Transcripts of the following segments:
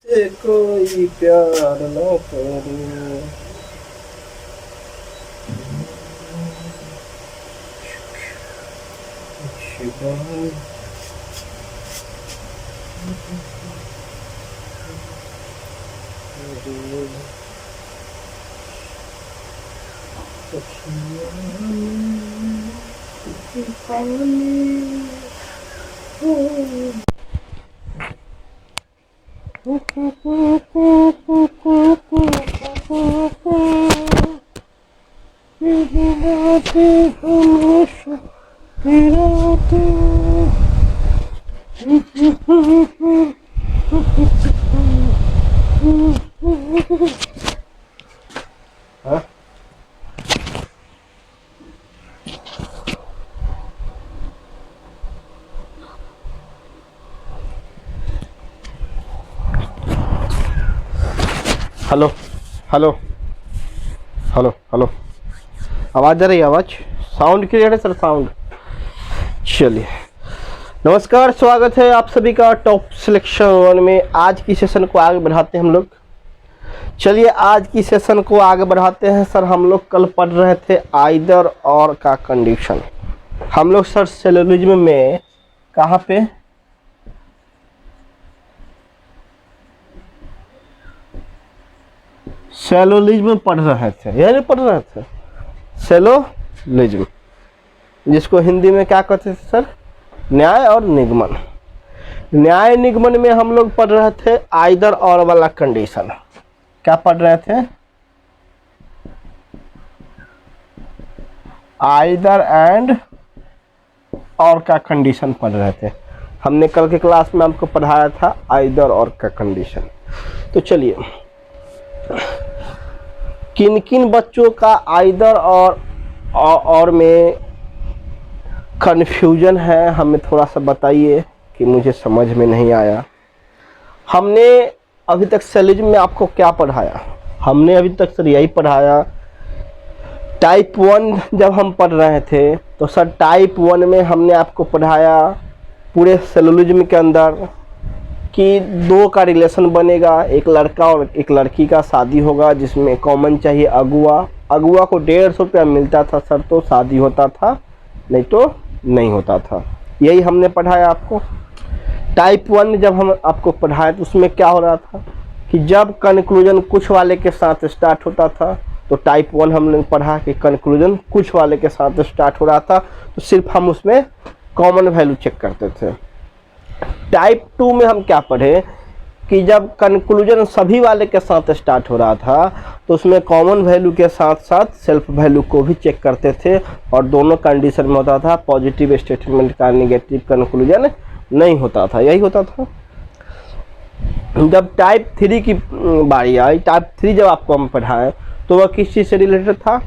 से कोई प्यार न करूं। हेलो हेलो हेलो हेलो, आवाज़ आ रही है? आवाज़ साउंड क्लियर है सर? साउंड चलिए, नमस्कार, स्वागत है आप सभी का टॉप सिलेक्शन 1 में। आज की सेशन को आगे बढ़ाते हैं हम लोग। चलिए आज की सेशन को आगे बढ़ाते हैं सर। हम लोग कल पढ़ रहे थे आइदर और का कंडीशन। हम लोग सर सिलोजिज्म में कहाँ पे सेलोलिज्म पढ़ रहे थे, यह नहीं पढ़ रहे थे? सेलोलिज्म, जिसको हिंदी में क्या कहते थे सर? न्याय और निगमन। न्याय निगमन में हम लोग पढ़ रहे थे आइदर और वाला कंडीशन। क्या पढ़ रहे थे? आइदर एंड और का कंडीशन पढ़ रहे थे। हमने कल के क्लास में आपको पढ़ाया था आइदर और का कंडीशन। तो चलिए, किन किन बच्चों का आइदर और में कन्फ्यूजन है, हमें थोड़ा सा बताइए कि मुझे समझ में नहीं आया। हमने अभी तक सिलोजिज्म में आपको क्या पढ़ाया? हमने अभी तक सर यही पढ़ाया। टाइप 1 जब हम पढ़ रहे थे तो सर टाइप 1 में हमने आपको पढ़ाया पूरे सिलोजिज्म के अंदर कि दो का रिलेशन बनेगा, एक लड़का और एक लड़की का शादी होगा, जिसमें कॉमन चाहिए अगुआ। अगुआ को 150 रुपया मिलता था सर तो शादी होता था, नहीं तो नहीं होता था। यही हमने पढ़ाया आपको। टाइप 1 जब हम आपको पढ़ाए तो उसमें क्या हो रहा था कि जब कंक्लूजन कुछ वाले के साथ स्टार्ट होता था, तो टाइप 1 हमने पढ़ा कि कंक्लूजन कुछ वाले के साथ स्टार्ट हो रहा था, तो सिर्फ हम उसमें कॉमन वैल्यू चेक करते थे। टाइप 2 में हम क्या पढ़े कि जब कंक्लूजन सभी वाले के साथ स्टार्ट हो रहा था, तो उसमें कॉमन वैल्यू के साथ साथ सेल्फ वैल्यू को भी चेक करते थे, और दोनों कंडीशन में होता था पॉजिटिव स्टेटमेंट का निगेटिव कंक्लूजन नहीं होता था। यही होता था। जब टाइप 3 की बारी आई, टाइप 3 जब आपको हम पढ़ाएं तो वह किस चीज़ से रिलेटेड था?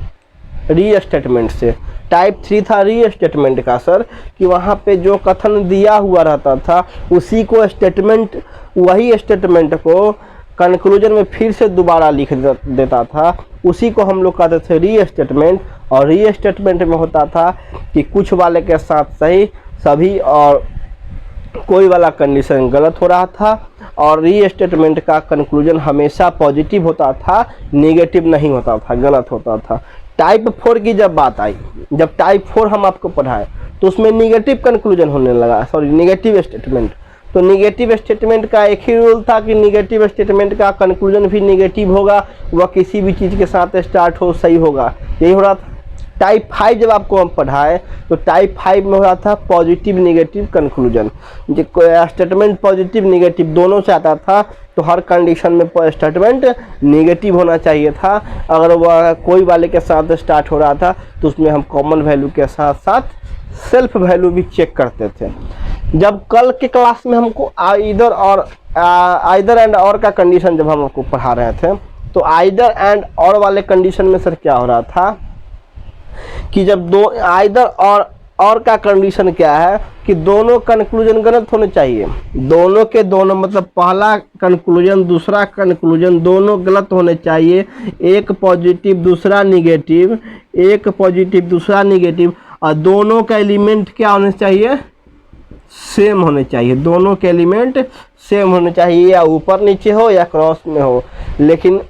री स्टेटमेंट से। टाइप 3 था री स्टेटमेंट का सर, कि वहाँ पे जो कथन दिया हुआ रहता था उसी को स्टेटमेंट, वही स्टेटमेंट को कंक्लूजन में फिर से दोबारा लिख देता था। उसी को हम लोग कहते थे री स्टेटमेंट। और री स्टेटमेंट में होता था कि कुछ वाले के साथ सही सभी और कोई वाला कंडीशन गलत हो रहा था, और री स्टेटमेंट का कंक्लूजन हमेशा पॉजिटिव होता था, नेगेटिव नहीं होता था, गलत होता था। टाइप 4 की जब बात आई, जब टाइप 4 हम आपको पढ़ाए तो उसमें निगेटिव कंक्लूजन होने लगा, सॉरी निगेटिव स्टेटमेंट। तो निगेटिव स्टेटमेंट का एक ही रूल था कि निगेटिव स्टेटमेंट का कंक्लूजन भी निगेटिव होगा, वह किसी भी चीज़ के साथ स्टार्ट हो सही होगा। यही हो रहा था। टाइप 5 जब आपको हम पढ़ाए तो टाइप 5 में हो रहा था positive negative conclusion. Statement positive negative दोनों से आता था, तो हर कंडीशन में स्टेटमेंट निगेटिव होना चाहिए था। अगर वह कोई वाले के साथ स्टार्ट हो रहा था तो उसमें हम कॉमन वैल्यू के साथ साथ सेल्फ वैल्यू भी चेक करते थे। जब कल के क्लास में हमको आइदर एंड और का कंडीशन जब हम आपको पढ़ा रहे थे, तो आइदर एंड और वाले कंडीशन में सर क्या हो रहा था कि जब दो आइदर और का कंडीशन क्या है कि दोनों कंक्लूजन गलत होने चाहिए। दोनों के दोनों मतलब पहला कंक्लूजन दूसरा कंक्लूजन दोनों गलत होने चाहिए। एक पॉजिटिव दूसरा निगेटिव, एक पॉजिटिव दूसरा निगेटिव, और दोनों का एलिमेंट क्या होने चाहिए? सेम होने चाहिए, दोनों के एलिमेंट सेम होने चाहिए, या ऊपर नीचे हो या क्रॉस में हो। लेकिन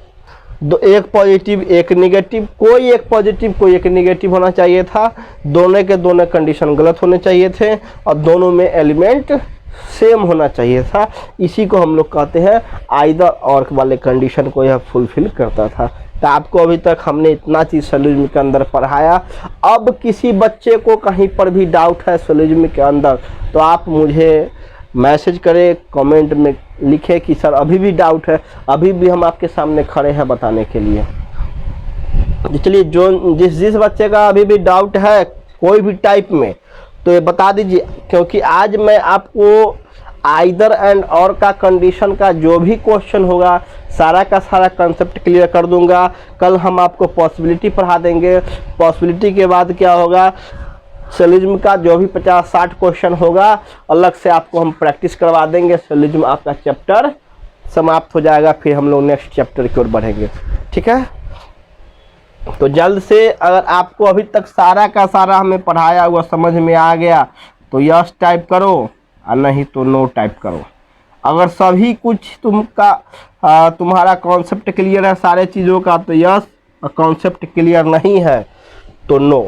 एक पॉजिटिव एक निगेटिव, कोई एक पॉजिटिव कोई एक निगेटिव होना चाहिए था। दोनों के दोनों कंडीशन गलत होने चाहिए थे और दोनों में एलिमेंट सेम होना चाहिए था। इसी को हम लोग कहते हैं आइदर और वाले कंडीशन को यह फुलफिल करता था। तो आपको अभी तक हमने इतना चीज़ सोलिज्म के अंदर पढ़ाया। अब किसी बच्चे को कहीं पर भी डाउट है सोलिज्म के अंदर तो आप मुझे मैसेज करें, कमेंट में लिखें कि सर अभी भी डाउट है। अभी भी हम आपके सामने खड़े हैं बताने के लिए। इसलिए जो जिस बच्चे का अभी भी डाउट है कोई भी टाइप में तो ये बता दीजिए, क्योंकि आज मैं आपको आइदर एंड और का कंडीशन का जो भी क्वेश्चन होगा सारा का सारा कंसेप्ट क्लियर कर दूंगा। कल हम आपको पॉसिबिलिटी पढ़ा देंगे। पॉसिबिलिटी के बाद क्या होगा, सोलिज्म का जो भी 50-60 क्वेश्चन होगा अलग से आपको हम प्रैक्टिस करवा देंगे। सोलिज्म आपका चैप्टर समाप्त हो जाएगा, फिर हम लोग नेक्स्ट चैप्टर की ओर बढ़ेंगे। ठीक है, तो जल्द से अगर आपको अभी तक सारा का सारा हमें पढ़ाया हुआ समझ में आ गया तो यस टाइप करो और नहीं तो नो टाइप करो। अगर सभी कुछ तुम्हारा कॉन्सेप्ट क्लियर है सारे चीज़ों का तो यस, और कॉन्सेप्ट क्लियर नहीं है तो नो।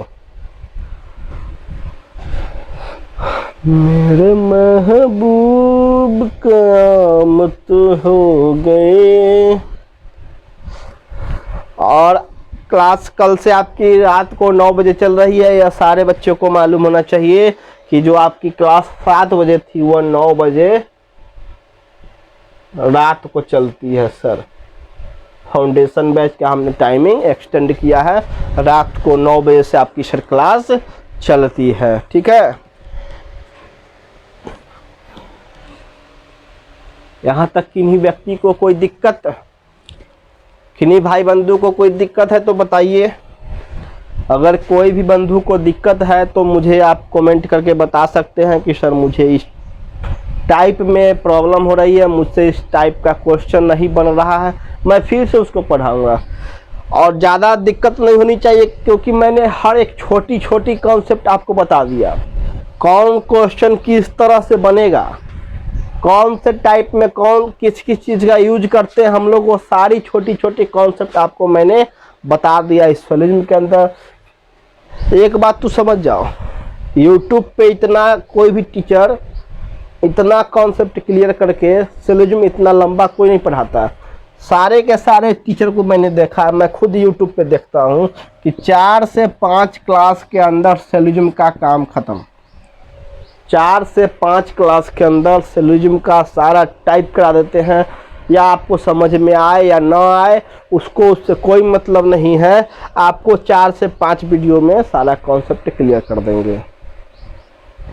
मेरे महबूब क़यामत हो गए। और क्लास कल से आपकी रात को 9 बजे चल रही है। या सारे बच्चों को मालूम होना चाहिए कि जो आपकी क्लास 7 बजे थी वो 9 बजे रात को चलती है सर। फाउंडेशन बैच का हमने टाइमिंग एक्सटेंड किया है, रात को 9 बजे से आपकी सर क्लास चलती है। ठीक है, यहाँ तक किन्हीं व्यक्ति को कोई दिक्कत, किन्हीं भाई बंधु को कोई दिक्कत है तो बताइए। अगर कोई भी बंधु को दिक्कत है तो मुझे आप कमेंट करके बता सकते हैं कि सर मुझे इस टाइप में प्रॉब्लम हो रही है, मुझसे इस टाइप का क्वेश्चन नहीं बन रहा है, मैं फिर से उसको पढ़ाऊंगा। और ज़्यादा दिक्कत नहीं होनी चाहिए क्योंकि मैंने हर एक छोटी छोटी कॉन्सेप्ट आपको बता दिया। कौन क्वेश्चन किस तरह से बनेगा, कौन से टाइप में कौन किस किस चीज़ का यूज करते हैं हम लोग, वो सारी छोटी छोटी कॉन्सेप्ट आपको मैंने बता दिया इस सोलिज्म के अंदर। एक बात तो समझ जाओ, यूट्यूब पे इतना कोई भी टीचर इतना कॉन्सेप्ट क्लियर करके सोलिज्म इतना लंबा कोई नहीं पढ़ाता। सारे के सारे टीचर को मैंने देखा, मैं खुद यूट्यूब पे देखता हूँ कि 4 से 5 क्लास के अंदर सोलिज्म का काम ख़त्म। 4 से 5 क्लास के अंदर सोलिज्म का सारा टाइप करा देते हैं। या आपको समझ में आए या ना आए उसको उससे कोई मतलब नहीं है, आपको 4 से 5 वीडियो में सारा कॉन्सेप्ट क्लियर कर देंगे।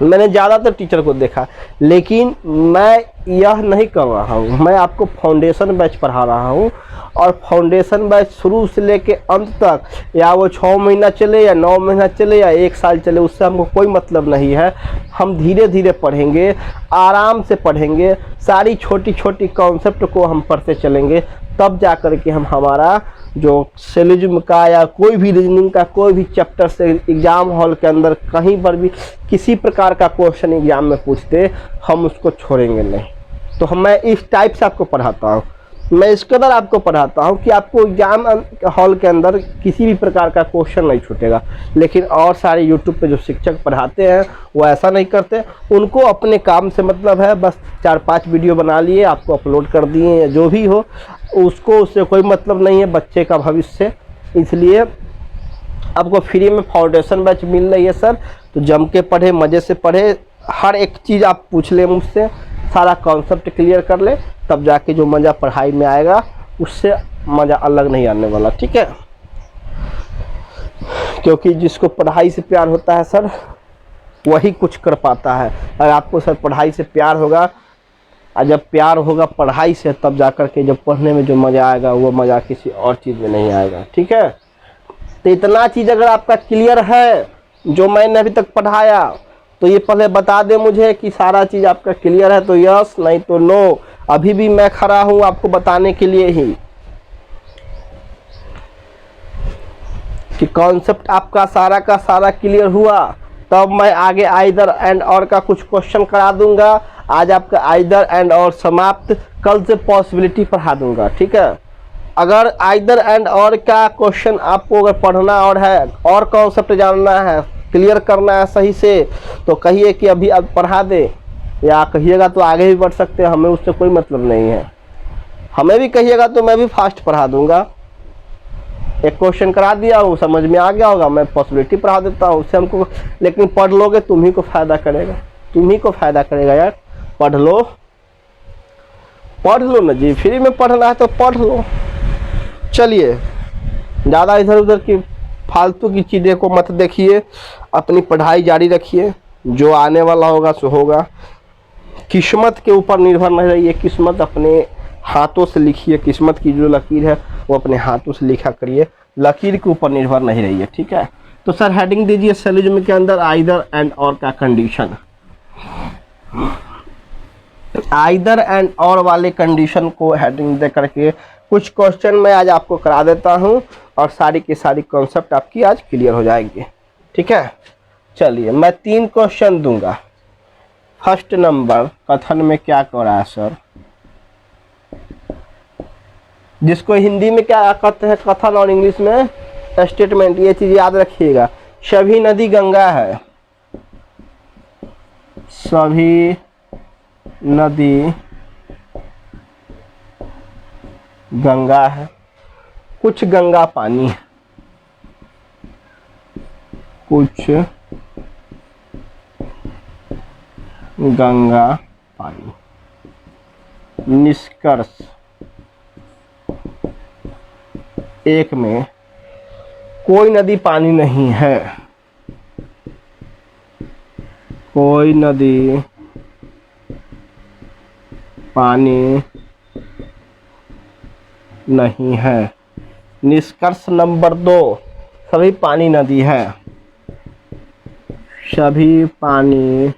मैंने ज़्यादातर टीचर को देखा, लेकिन मैं यह नहीं कर रहा हूँ। मैं आपको फाउंडेशन बैच पढ़ा रहा हूँ और फाउंडेशन बैच शुरू से लेके अंत तक, या वो 6 महीना चले या 9 महीना चले या 1 साल चले, उससे हमको कोई मतलब नहीं है। हम धीरे धीरे पढ़ेंगे, आराम से पढ़ेंगे, सारी छोटी छोटी कॉन्सेप्ट को हम पढ़ते चलेंगे, तब जा कर के हम हमारा जो सोलिज्म का या कोई भी रीजनिंग का कोई भी चैप्टर से एग्ज़ाम हॉल के अंदर कहीं पर भी किसी प्रकार का क्वेश्चन एग्जाम में पूछते हम उसको छोड़ेंगे नहीं। तो मैं इस टाइप से आपको पढ़ाता हूँ, मैं इस कदर आपको पढ़ाता हूँ कि आपको एग्जाम हॉल के अंदर किसी भी प्रकार का क्वेश्चन नहीं छूटेगा। लेकिन और सारे यूट्यूब पे जो शिक्षक पढ़ाते हैं वो ऐसा नहीं करते, उनको अपने काम से मतलब है, बस 4-5 वीडियो बना लिए आपको अपलोड कर दिए या जो भी हो, उसको उससे कोई मतलब नहीं है बच्चे का भविष्य। इसलिए आपको फ्री में फाउंडेशन बैच मिल रही है सर, तो जम के पढ़े, मज़े से पढ़े, हर एक चीज़ आप पूछ ले मुझसे, सारा कॉन्सेप्ट क्लियर कर ले, तब जाके जो मज़ा पढ़ाई में आएगा उससे मज़ा अलग नहीं आने वाला। ठीक है, क्योंकि जिसको पढ़ाई से प्यार होता है सर वही कुछ कर पाता है। अगर आपको सर पढ़ाई से प्यार होगा और जब प्यार होगा पढ़ाई से, तब जा कर के जब पढ़ने में जो मज़ा आएगा वो मज़ा किसी और चीज़ में नहीं आएगा। ठीक है, तो इतना चीज़ अगर आपका क्लियर है जो मैंने अभी तक पढ़ाया तो ये पहले बता दे मुझे कि सारा चीज़ आपका क्लियर है तो यस, नहीं तो नो। अभी भी मैं खड़ा हूँ आपको बताने के लिए ही कि कॉन्सेप्ट आपका सारा का सारा क्लियर हुआ तब मैं आगे आइदर एंड और का कुछ क्वेश्चन करा दूंगा। आज आपका आइदर एंड और समाप्त, कल से पॉसिबिलिटी पढ़ा दूंगा, ठीक है। अगर आइदर एंड और का क्वेश्चन आपको अगर पढ़ना और है और कॉन्सेप्ट जानना है, क्लियर करना है सही से, तो कहिए कि अभी अब पढ़ा दे, या कहिएगा तो आगे भी बढ़ सकते हैं, हमें उससे कोई मतलब नहीं है। हमें भी कहिएगा तो मैं भी फास्ट पढ़ा दूंगा। एक क्वेश्चन करा दिया, वो समझ में आ गया होगा, मैं पॉसिबिलिटी पढ़ा देता हूँ उससे हमको, लेकिन पढ़ लोगे तुम ही को फायदा करेगा, तुम ही को फायदा करेगा यार। पढ़ लो, पढ़ लो ना जी, फ्री में पढ़ना है तो पढ़ लो। चलिए, ज़्यादा इधर उधर की फालतू की चीज़ें को मत देखिए, अपनी पढ़ाई जारी रखिए। जो आने वाला होगा सो होगा। किस्मत के ऊपर निर्भर नहीं रहिए, किस्मत अपने हाथों से लिखिए। किस्मत की जो लकीर है वो अपने हाथों से लिखा करिए, लकीर के ऊपर निर्भर नहीं रहिए, ठीक है। तो सर हेडिंग दीजिए सिलोजिज्म के अंदर आइदर एंड और का कंडीशन। आइदर एंड और वाले कंडीशन को हेडिंग दे करके कुछ क्वेश्चन मैं आज आपको करा देता हूं, और सारी की सारी कॉन्सेप्ट आपकी आज क्लियर हो जाएंगे, ठीक है। चलिए, मैं 3 क्वेश्चन दूंगा। फर्स्ट नंबर, कथन में क्या कह रहा है सर, जिसको हिंदी में क्या कहते हैं कथन और इंग्लिश में स्टेटमेंट, ये चीज याद रखिएगा। सभी नदी गंगा है, सभी नदी गंगा है, कुछ गंगा पानी है, कुछ गंगा पानी। निष्कर्ष, एक में कोई नदी पानी नहीं है, कोई नदी पानी नहीं है। निष्कर्ष नंबर 2, सभी पानी नदी है, सभी पानी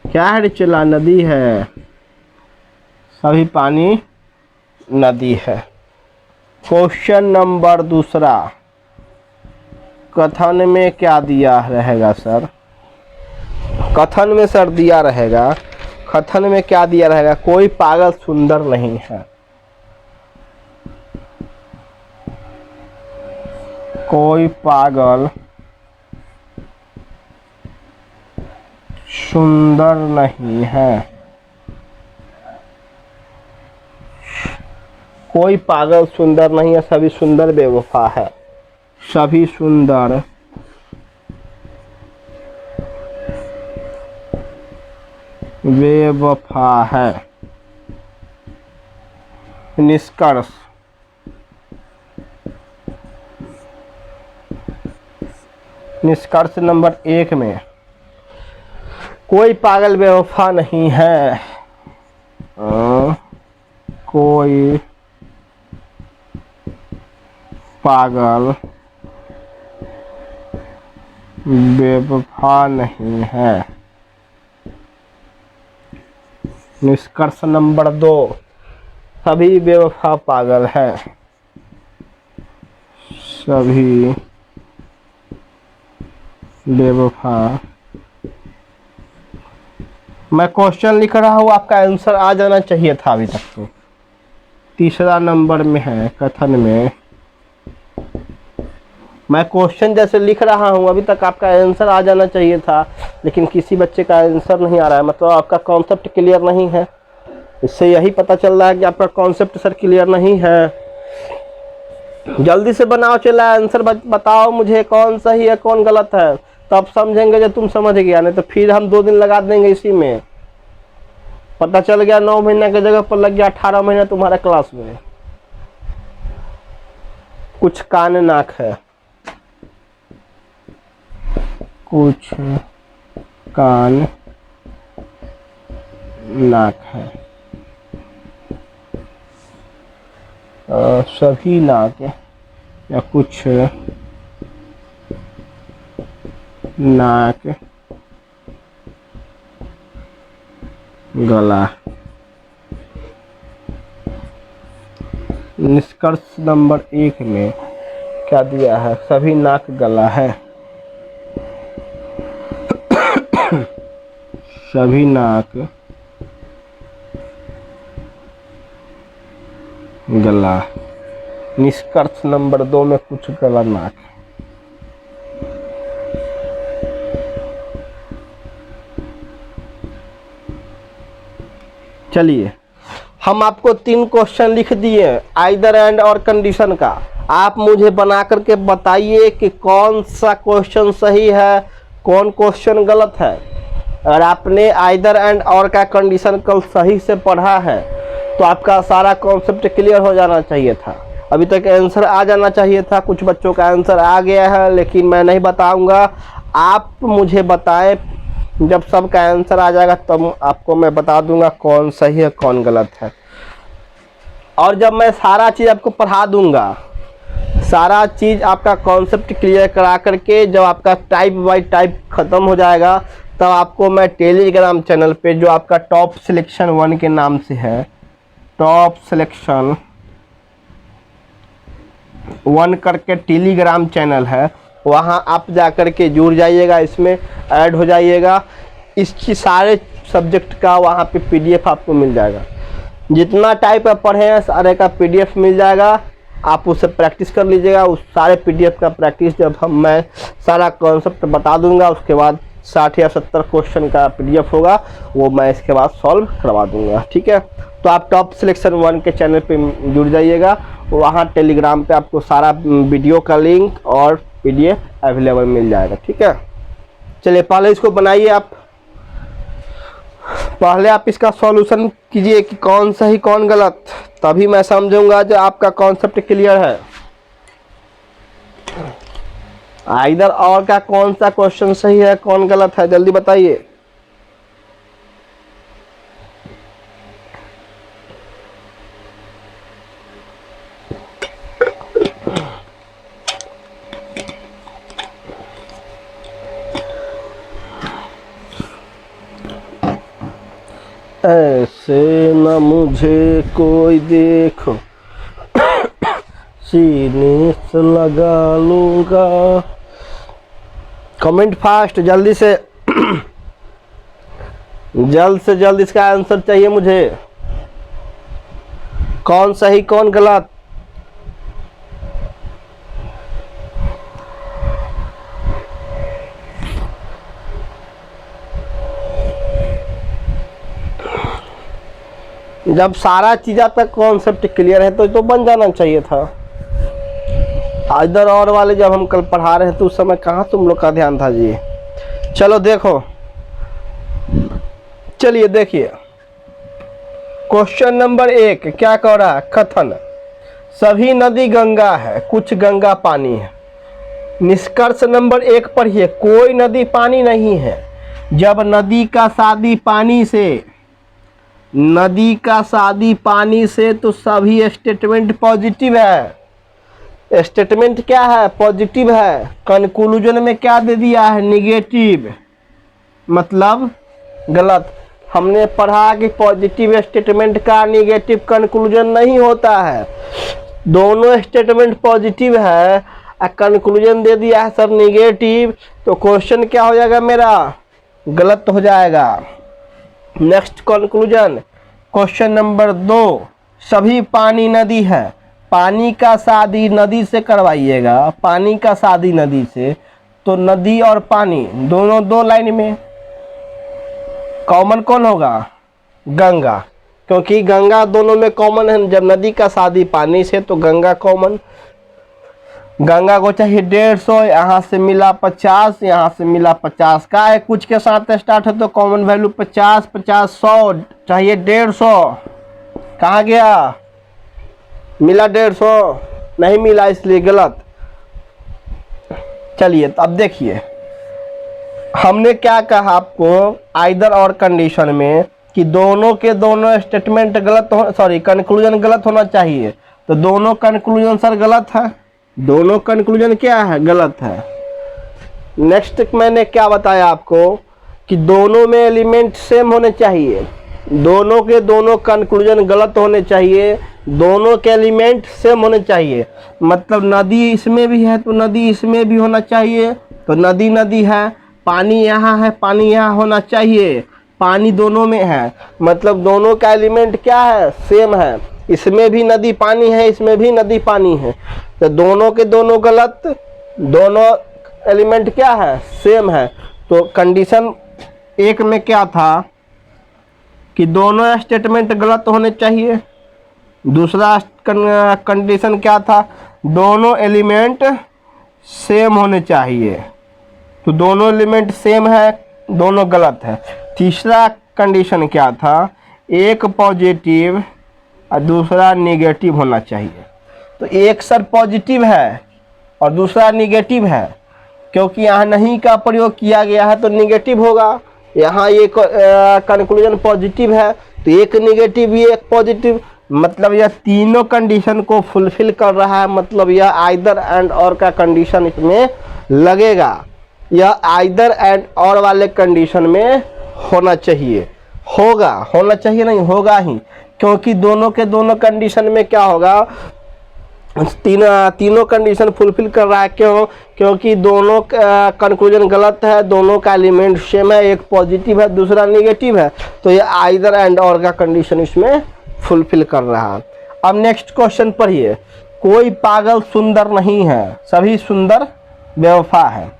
क्या है चला नदी है, सभी पानी नदी है। क्वेश्चन नंबर 2, कथन में क्या दिया रहेगा सर, कथन में सर दिया रहेगा, कथन में क्या दिया रहेगा, कोई पागल सुंदर नहीं है, कोई पागल सुंदर नहीं है, कोई पागल सुंदर नहीं है, सभी सुंदर बेवफा है, सभी सुंदर बेवफा है। निष्कर्ष, निष्कर्ष नंबर 1 में कोई पागल बेवफा नहीं है, कोई पागल बेवफा नहीं है। निष्कर्ष नंबर 2, सभी बेवफा पागल है, सभी बेवफा। मैं क्वेश्चन लिख रहा हूँ, आपका आंसर आ जाना चाहिए था अभी तक तो। 3 नंबर में है कथन में, मैं क्वेश्चन जैसे लिख रहा हूँ अभी तक आपका आंसर आ जाना चाहिए था, लेकिन किसी बच्चे का आंसर नहीं आ रहा है, मतलब आपका कॉन्सेप्ट क्लियर नहीं है। इससे यही पता चल रहा है कि आपका कॉन्सेप्ट सर क्लियर नहीं है। जल्दी से बनाओ, चला आंसर बताओ मुझे, कौन सही है कौन गलत है, तब समझेंगे जब तुम समझ गया, नहीं तो फिर हम 2 दिन लगा देंगे इसी में। पता चल गया 9 महीना की जगह पर लग गया 18 महीना तुम्हारा क्लास में। कुछ कान नाक है, कुछ कान नाक है, सभी नाक या कुछ नाक गला। निष्कर्ष नंबर 1 में क्या दिया है, सभी नाक गला है, सभी नाक गला। निष्कर्ष नंबर 2 में कुछ गला नाक। चलिए हम आपको 3 क्वेश्चन लिख दिए आइदर एंड और कंडीशन का। आप मुझे बना करके बताइए कि कौन सा क्वेश्चन सही है, कौन क्वेश्चन गलत है। अगर आपने आइदर एंड और का कंडीशन कल सही से पढ़ा है तो आपका सारा कॉन्सेप्ट क्लियर हो जाना चाहिए था। अभी तक आंसर आ जाना चाहिए था। कुछ बच्चों का आंसर आ गया है लेकिन मैं नहीं बताऊंगा, आप मुझे बताएं। जब सबका आंसर आ जाएगा तब आपको मैं बता दूंगा कौन सही है कौन गलत है। और जब मैं सारा चीज़ आपको पढ़ा दूंगा, सारा चीज़ आपका कॉन्सेप्ट क्लियर करा करके जब आपका टाइप बाय टाइप ख़त्म हो जाएगा तब आपको मैं टेलीग्राम चैनल पे, जो आपका टॉप सिलेक्शन 1 के नाम से है, टॉप सिलेक्शन 1 करके टेलीग्राम चैनल है, वहाँ आप जा कर के जुड़ जाइएगा, इसमें ऐड हो जाइएगा। इसकी सारे सब्जेक्ट का वहाँ पे पीडीएफ आपको मिल जाएगा। जितना टाइप आप पढ़े हैं सारे का पीडीएफ मिल जाएगा। आप उससे प्रैक्टिस कर लीजिएगा। उस सारे पीडीएफ का प्रैक्टिस जब मैं सारा कॉन्सेप्ट बता दूंगा, उसके बाद 60 या 70 क्वेश्चन का पीडीएफ होगा, वो मैं इसके बाद सॉल्व करवा दूंगा। ठीक है, तो आप टॉप सिलेक्शन 1 के चैनल पे जुड़ जाइएगा। वहाँ टेलीग्राम पे आपको सारा वीडियो का लिंक और पीडीएफ अवेलेबल मिल जाएगा। ठीक है, चलिए पहले इसको बनाइए। आप पहले आप इसका सॉल्यूशन कीजिए कि कौन सही कौन गलत, तभी मैं समझूंगा जो आपका कॉन्सेप्ट क्लियर है। आइदर और का कौन सा क्वेश्चन सही है कौन गलत है, जल्दी बताइए। ऐसे न मुझे कोई देखो, सीने से लगा लूंगा। कमेंट फास्ट, जल्दी से जल्द से जल्द इसका आंसर चाहिए मुझे। कौन सही कौन गलत। जब सारा चीज आपका कॉन्सेप्ट क्लियर है तो बन जाना चाहिए था। इधर और वाले जब हम कल पढ़ा रहे थे उस समय कहाँ तुम लोग का ध्यान था जी। चलो देखो, चलिए देखिए क्वेश्चन नंबर 1 क्या कह रहा है। कथन, सभी नदी गंगा है, कुछ गंगा पानी है। निष्कर्ष नंबर 1 पढ़िए, कोई नदी पानी नहीं है। जब नदी का शादी पानी से, नदी का शादी पानी से, तो सभी स्टेटमेंट पॉजिटिव है। स्टेटमेंट क्या है? पॉजिटिव है। कंक्लूजन में क्या दे दिया है? निगेटिव, मतलब गलत। हमने पढ़ा कि पॉजिटिव स्टेटमेंट का निगेटिव कंक्लूजन नहीं होता है। दोनों स्टेटमेंट पॉजिटिव है, कंक्लूजन दे दिया है सर निगेटिव, तो क्वेश्चन क्या हो जाएगा मेरा? गलत हो जाएगा। नेक्स्ट कंक्लूजन, क्वेश्चन नंबर 2, सभी पानी नदी है। पानी का शादी नदी से करवाइएगा, पानी का शादी नदी से, तो नदी और पानी दोनों 2 लाइन में। कॉमन कौन होगा? गंगा, क्योंकि गंगा दोनों में कॉमन है। जब नदी का शादी पानी से तो गंगा कॉमन। गंगा को चाहिए 150, यहाँ से मिला 50, यहाँ से मिला 50 का है, कुछ के साथ स्टार्ट है तो कॉमन वैल्यू 50, 50, 100 चाहिए 150। कहाँ गया? मिला 150 नहीं मिला, इसलिए गलत। चलिए तो अब देखिए हमने क्या कहा आपको आइदर और कंडीशन में कि दोनों के दोनों स्टेटमेंट गलत हो, सॉरी कंक्लूजन गलत होना चाहिए। तो दोनों कंक्लूजन सर गलत है, दोनों कंक्लूजन क्या है? गलत है। नेक्स्ट मैंने क्या बताया आपको कि दोनों में एलिमेंट सेम होने चाहिए। दोनों के दोनों कंक्लूजन गलत होने चाहिए, दोनों के एलिमेंट सेम होने चाहिए। मतलब नदी इसमें भी है तो नदी इसमें भी होना चाहिए, तो नदी नदी है पानी यहाँ है, पानी यहाँ होना चाहिए, पानी दोनों में है, मतलब दोनों का एलिमेंट क्या है, सेम है। इसमें भी नदी पानी है, इसमें भी नदी पानी है, तो दोनों के दोनों गलत, दोनों एलिमेंट क्या है, सेम है। तो कंडीशन एक में क्या था कि दोनों स्टेटमेंट गलत होने चाहिए। दूसरा कंडीशन क्या था, दोनों एलिमेंट सेम होने चाहिए, तो दोनों एलिमेंट सेम है, दोनों गलत है। तीसरा कंडीशन क्या था, एक पॉजिटिव और दूसरा नेगेटिव होना चाहिए। तो एक सर पॉजिटिव है और दूसरा नेगेटिव है, क्योंकि यहाँ नहीं का प्रयोग किया गया है तो नेगेटिव होगा। यहाँ ये कंक्लूजन पॉजिटिव है तो एक नेगेटिव ये एक पॉजिटिव, मतलब यह तीनों कंडीशन को फुलफिल कर रहा है, मतलब यह आइदर एंड और का कंडीशन इसमें लगेगा। यह आइदर एंड और वाले कंडीशन में होना चाहिए, होगा, होना चाहिए नहीं होगा ही, क्योंकि दोनों के दोनों कंडीशन में क्या होगा, तीनों कंडीशन फुलफिल कर रहा है। क्यों, क्योंकि दोनों कंक्लूजन गलत है, दोनों का एलिमेंट सेम है, एक पॉजिटिव है दूसरा नेगेटिव है, तो ये आइदर एंड और का कंडीशन इसमें फुलफिल कर रहा है। अब नेक्स्ट क्वेश्चन पढ़िए, कोई पागल सुंदर नहीं है, सभी सुंदर बेवफा है।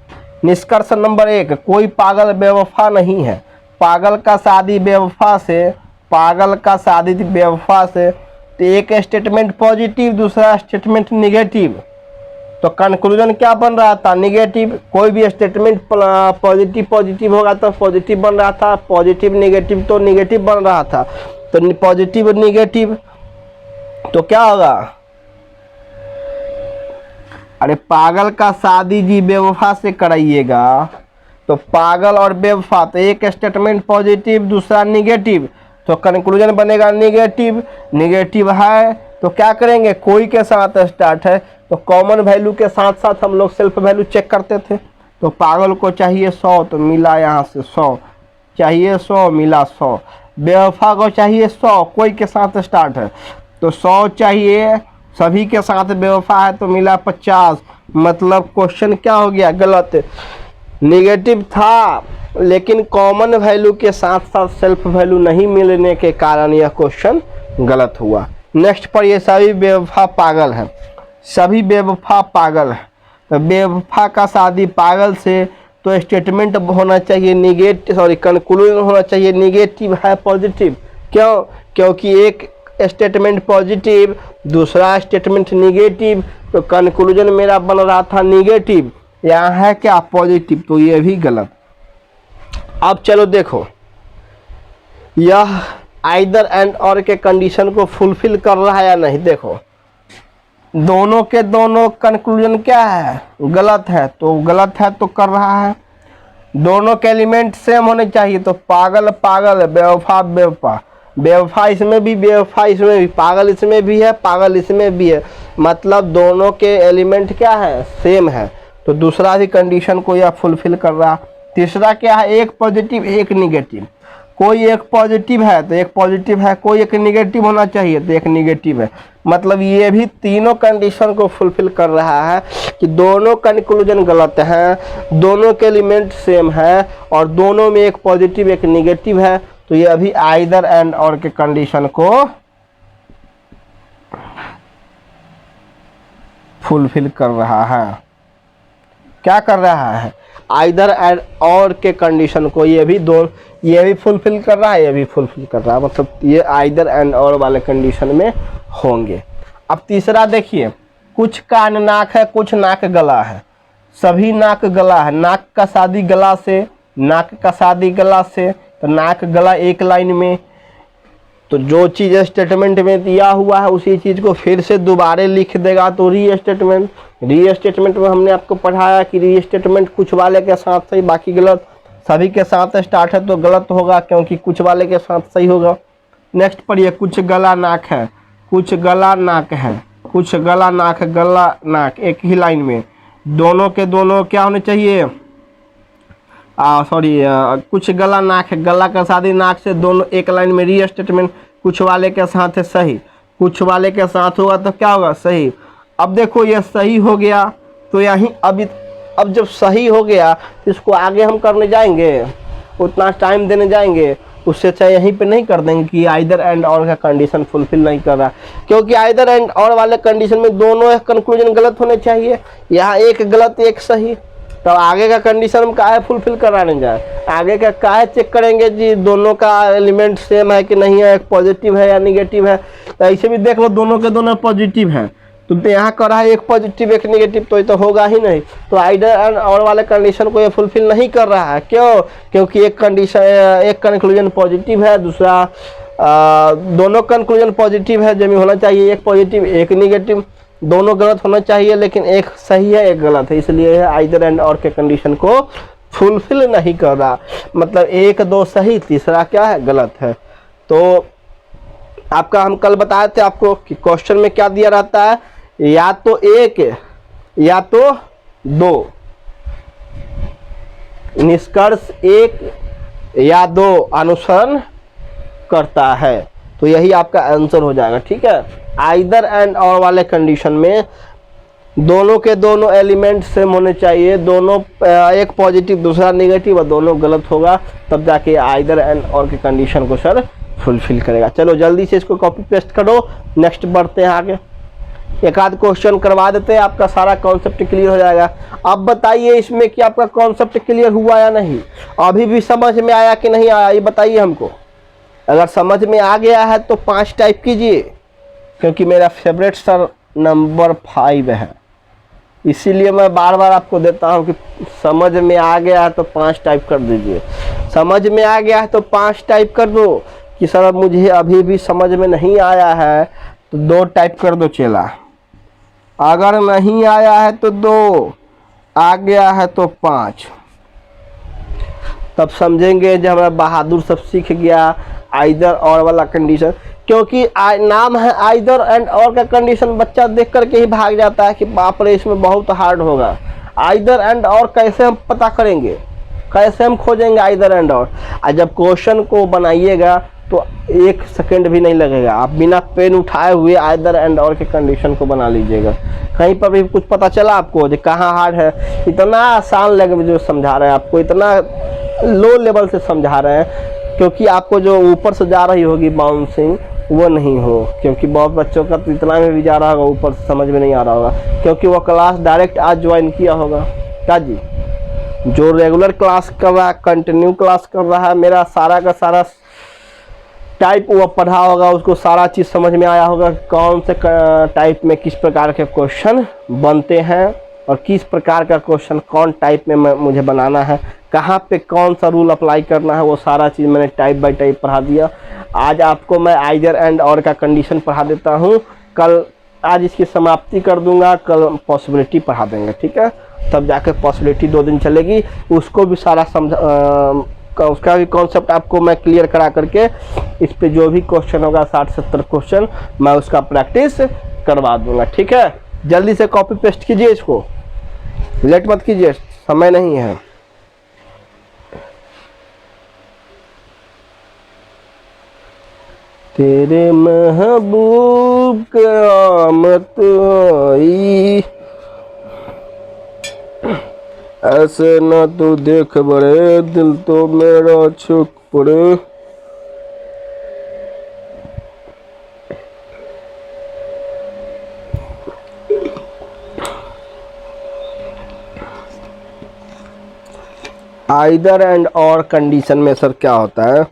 निष्कर्ष नंबर 1, कोई पागल बेवफा नहीं है। पागल का शादी बेवफा से, पागल का शादी बेवफा से, तो एक स्टेटमेंट पॉजिटिव दूसरा स्टेटमेंट निगेटिव, तो कंक्लूजन क्या बन रहा था, निगेटिव। कोई भी स्टेटमेंट पॉजिटिव पॉजिटिव होगा तो पॉजिटिव बन रहा था, पॉजिटिव निगेटिव तो निगेटिव बन रहा था, तो पॉजिटिव निगेटिव तो क्या होगा, अरे पागल का शादी जी बेवफा से कराइएगा, तो पागल और बेवफा, तो एक स्टेटमेंट पॉजिटिव दूसरा निगेटिव, तो कंक्लूजन बनेगा निगेटिव। निगेटिव है तो क्या करेंगे, कोई के साथ स्टार्ट है तो कॉमन वैल्यू के साथ साथ हम लोग सेल्फ वैल्यू चेक करते थे। तो पागल को चाहिए 100 तो मिला यहाँ से 100, चाहिए 100 मिला 100। बेवफा को चाहिए 100, कोई के साथ स्टार्ट है तो 100 चाहिए, सभी के साथ बेवफा है तो मिला 50। मतलब क्वेश्चन क्या हो गया, गलत। निगेटिव था लेकिन कॉमन वैल्यू के साथ साथ सेल्फ वैल्यू नहीं मिलने के कारण यह क्वेश्चन गलत हुआ। नेक्स्ट पर ये सभी बेवफा पागल है, सभी बेवफा पागल है, तो बेवफा का शादी पागल से, तो स्टेटमेंट होना चाहिए निगेटिव, सॉरी कंक्लूजन होना चाहिए निगेटिव है पॉजिटिव। क्यों, क्योंकि एक स्टेटमेंट पॉजिटिव दूसरा स्टेटमेंट निगेटिव, तो कंक्लूजन मेरा बन रहा था निगेटिव, यहाँ है क्या पॉजिटिव, तो ये भी गलत। अब चलो देखो, यह आइदर एंड और के कंडीशन को फुलफिल कर रहा है या नहीं। देखो दोनों के दोनों कंक्लूजन क्या है, गलत है, तो गलत है तो कर रहा है। दोनों के एलिमेंट सेम होने चाहिए, तो पागल पागल, बेवफा बेवफा, बेवफा इसमें भी बेवफा इसमें भी, पागल इसमें भी है पागल इसमें भी है, मतलब दोनों के एलिमेंट क्या है, सेम है, तो दूसरा भी कंडीशन को यह फुलफिल कर रहा। तीसरा क्या है, एक पॉजिटिव एक निगेटिव, कोई एक पॉजिटिव है तो एक पॉजिटिव है, कोई एक निगेटिव होना चाहिए तो एक निगेटिव है, मतलब ये भी तीनों कंडीशन को फुलफिल कर रहा है कि दोनों कंक्लूजन गलत हैं, दोनों के एलिमेंट सेम है और दोनों में एक पॉजिटिव एक निगेटिव है, तो ये अभी आइदर एंड और के कंडीशन को फुलफिल कर रहा है। क्या कर रहा है, आइदर एंड और के कंडीशन को ये भी फुलफिल कर रहा है, ये भी फुलफिल कर रहा है, मतलब ये आइदर एंड और वाले कंडीशन में होंगे। अब तीसरा देखिए, कुछ कान नाक है कुछ नाक गला है, सभी नाक गला है, नाक का शादी गला से, नाक का शादी गला से, तो नाक गला एक लाइन में, तो जो चीज़ स्टेटमेंट में दिया हुआ है उसी चीज़ को फिर से दोबारा लिख देगा, तो री स्टेटमेंट में हमने आपको पढ़ाया कि री स्टेटमेंट कुछ वाले के साथ सही बाकी गलत, सभी के साथ स्टार्ट है तो गलत होगा क्योंकि कुछ वाले के साथ सही होगा। नेक्स्ट पढ़िए, कुछ गला नाक है, कुछ गला नाक है, कुछ गला नाक, गला नाक एक ही लाइन में, दोनों के दोनों क्या होने चाहिए, कुछ गला नाक है, गला का शादी नाक से, दोनों एक लाइन में, री स्टेटमेंट कुछ वाले के साथ है सही, कुछ वाले के साथ होगा तो क्या होगा, सही। अब देखो ये सही हो गया तो यहीं अब अब जब सही हो गया तो इसको आगे हम करने जाएंगे, उतना टाइम देने जाएंगे, उससे अच्छा यहीं पे नहीं कर देंगे कि आइदर एंड और का कंडीशन फुलफिल नहीं कर रहा, क्योंकि आइदर एंड और वाले कंडीशन में दोनों कंक्लूजन गलत होने चाहिए, यहाँ एक गलत एक सही, तो आगे का कंडीशन हम काहे फुलफिल कराने जाए, आगे का काहे चेक करेंगे जी दोनों का एलिमेंट सेम है कि नहीं है, एक पॉजिटिव है या निगेटिव है, तो ऐसे भी देख लो दोनों के दोनों पॉजिटिव हैं, तो यहाँ कर रहा है एक पॉजिटिव एक निगेटिव, तो ये तो होगा ही नहीं, तो आइदर एंड और वाले कंडीशन को ये फुलफिल नहीं कर रहा है, क्यों, क्योंकि एक कंडीशन एक कंक्लूजन पॉजिटिव है, दूसरा दोनों कंक्लूजन पॉजिटिव है, जमी होना चाहिए एक पॉजिटिव एक निगेटिव, दोनों गलत होना चाहिए लेकिन एक सही है एक गलत है, इसलिए आइदर एंड और के कंडीशन को फुलफिल नहीं कर रहा, मतलब एक दो सही तीसरा क्या है गलत है। तो आपका हम कल बताए थे आपको कि क्वेश्चन में क्या दिया रहता है, या तो एक या तो दो, निष्कर्ष एक या दो अनुसरण करता है, तो यही आपका आंसर हो जाएगा। ठीक है, आइदर एंड और वाले कंडीशन में दोनों के दोनों एलिमेंट सेम होने चाहिए, दोनों एक पॉजिटिव दूसरा नेगेटिव और दोनों गलत होगा, तब जाके आइदर एंड और के कंडीशन को सर फुलफिल करेगा। चलो जल्दी से इसको कॉपी पेस्ट करो, नेक्स्ट बढ़ते हैं आगे, एक आध क्वेश्चन करवा देते हैं, आपका सारा कॉन्सेप्ट क्लियर हो जाएगा। अब बताइए इसमें कि आपका कॉन्सेप्ट क्लियर हुआ या नहीं, अभी भी समझ में आया कि नहीं आया, ये बताइए हमको। अगर समझ में आ गया है तो 5 टाइप कीजिए, क्योंकि मेरा फेवरेट सर नंबर 5 है, इसीलिए मैं बार बार आपको देता हूं कि समझ में आ गया है तो 5 टाइप कर दीजिए, समझ में आ गया है तो 5 टाइप कर दो, कि सर मुझे अभी भी समझ में नहीं आया है तो 2 टाइप कर दो चेला, अगर नहीं आया है तो 2, आ गया है तो 5, तब समझेंगे जब हमारा बहादुर सब सीख गया आइदर और वाला कंडीशन, क्योंकि नाम है आइदर एंड और का कंडीशन, बच्चा देख करके ही भाग जाता है कि बाप रे इसमें बहुत हार्ड होगा, आइदर एंड और कैसे हम पता करेंगे, कैसे हम खोजेंगे आइदर एंड और जब क्वेश्चन को बनाइएगा तो 1 सेकंड भी नहीं लगेगा, आप बिना पेन उठाए हुए आइदर एंड और के कंडीशन को बना लीजिएगा। कहीं पर भी कुछ पता चला आपको जो कहाँ हार्ड है, इतना आसान लैंग्वेज जो समझा रहे हैं आपको, इतना लो लेवल से समझा रहे हैं, क्योंकि आपको जो ऊपर से जा रही होगी बाउंसिंग वो नहीं हो, क्योंकि बहुत बच्चों का तो इतना में भी जा रहा होगा ऊपर से समझ में नहीं आ रहा होगा, क्योंकि वो क्लास डायरेक्ट आज ज्वाइन किया होगा क्या जी, जो रेगुलर क्लास कर रहा है कंटिन्यू क्लास कर रहा है, मेरा सारा का सारा टाइप वो पढ़ा होगा, उसको सारा चीज़ समझ में आया होगा, कौन से टाइप में किस प्रकार के क्वेश्चन बनते हैं और किस प्रकार का क्वेश्चन कौन टाइप में मुझे बनाना है, कहाँ पे कौन सा रूल अप्लाई करना है, वो सारा चीज़ मैंने टाइप बाय टाइप पढ़ा दिया। आज आपको मैं आइदर एंड और का कंडीशन पढ़ा देता हूँ, कल आज इसकी समाप्ति कर दूंगा, कल पॉसिबिलिटी पढ़ा देंगे, ठीक है, तब जाके पॉसिबिलिटी 2 दिन चलेगी, उसको भी सारा उसका भी कॉन्सेप्ट आपको मैं क्लियर करा करके इस पे जो भी क्वेश्चन होगा 60-70 क्वेश्चन मैं उसका प्रैक्टिस करवा दूंगा। ठीक है, जल्दी से कॉपी पेस्ट कीजिए, इसको लेट मत कीजिए, समय नहीं है। तेरे महबूब की आमद आई, ऐसे न तू देख बड़े दिल तो मेरा छुक पड़े। आइदर एंड और कंडीशन में सर क्या होता है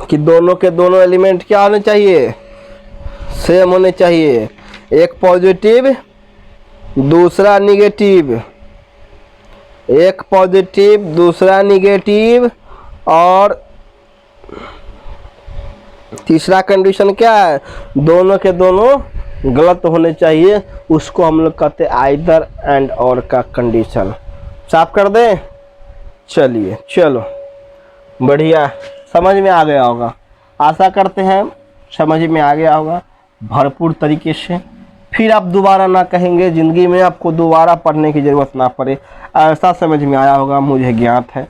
कि दोनों के दोनों एलिमेंट क्या होने चाहिए, सेम होने चाहिए, एक पॉजिटिव दूसरा निगेटिव, एक पॉजिटिव दूसरा निगेटिव, और तीसरा कंडीशन क्या है, दोनों के दोनों गलत होने चाहिए, उसको हम लोग कहते हैं आइदर एंड और का कंडीशन। साफ कर दें, चलिए चलो बढ़िया, समझ में आ गया होगा, आशा करते हैं समझ में आ गया होगा भरपूर तरीके से, फिर आप दोबारा ना कहेंगे, ज़िंदगी में आपको दोबारा पढ़ने की ज़रूरत ना पड़े, ऐसा समझ में आया होगा मुझे ज्ञात है।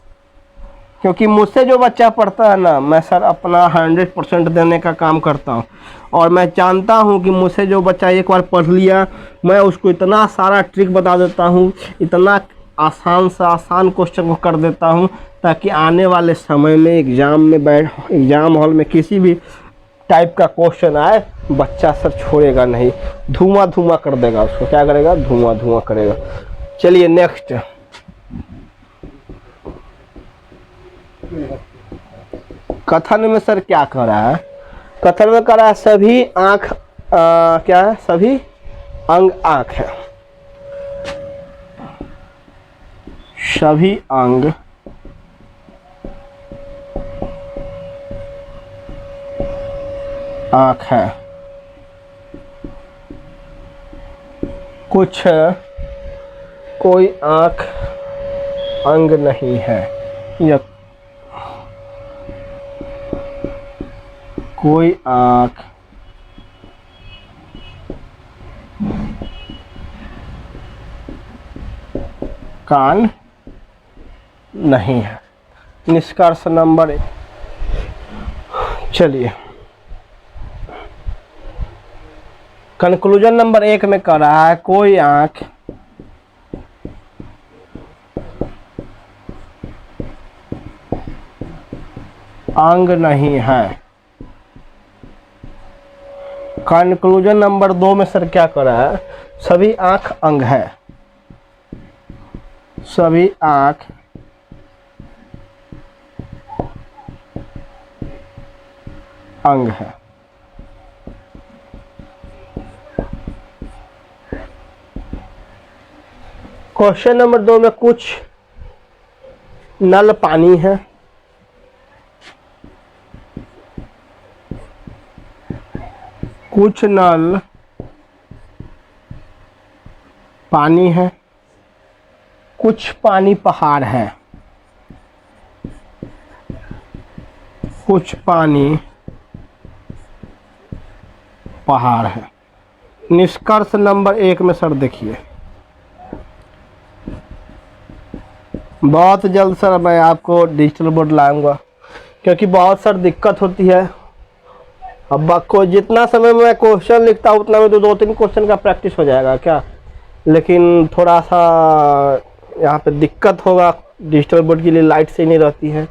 क्योंकि मुझसे जो बच्चा पढ़ता है ना, मैं सर अपना 100% देने का काम करता हूँ। और मैं जानता हूँ कि मुझसे जो बच्चा एक बार पढ़ लिया, मैं उसको इतना सारा ट्रिक बता देता हूँ, इतना आसान से आसान क्वेश्चन को कर देता हूँ, ताकि आने वाले समय में एग्ज़ाम हॉल में किसी भी टाइप का क्वेश्चन आए, बच्चा सर छोड़ेगा नहीं, धुआं धुआं कर देगा उसको। क्या करेगा? धुआं धुआं करेगा। चलिए नेक्स्ट। कथन में सर क्या कर रहा है? कथन में कर रहा है सभी आंख क्या है? सभी अंग आंख है। सभी अंग आंख है, कुछ कोई आंख अंग नहीं है, या कोई आंख कान नहीं है। निष्कर्ष नंबर 1। चलिए कंक्लूजन नंबर 1 में कह रहा है कोई आंख अंग नहीं है। कंक्लूजन नंबर 2 में सर क्या कर रहा है? सभी आंख अंग है, सभी आंख अंग है। क्वेश्चन नंबर 2 में कुछ नल पानी है, कुछ नल पानी है, कुछ पानी पहाड़ है, कुछ पानी पहाड़ है। निष्कर्ष नंबर 1 में सर देखिए, बहुत जल्द सर मैं आपको डिजिटल बोर्ड लाऊंगा, क्योंकि बहुत सर दिक्कत होती है। अब आपको जितना समय में क्वेश्चन लिखता हूँ उतना में तो 2-3 क्वेश्चन का प्रैक्टिस हो जाएगा क्या, लेकिन थोड़ा सा यहाँ पे दिक्कत होगा। डिजिटल बोर्ड के लिए लाइट से नहीं रहती है,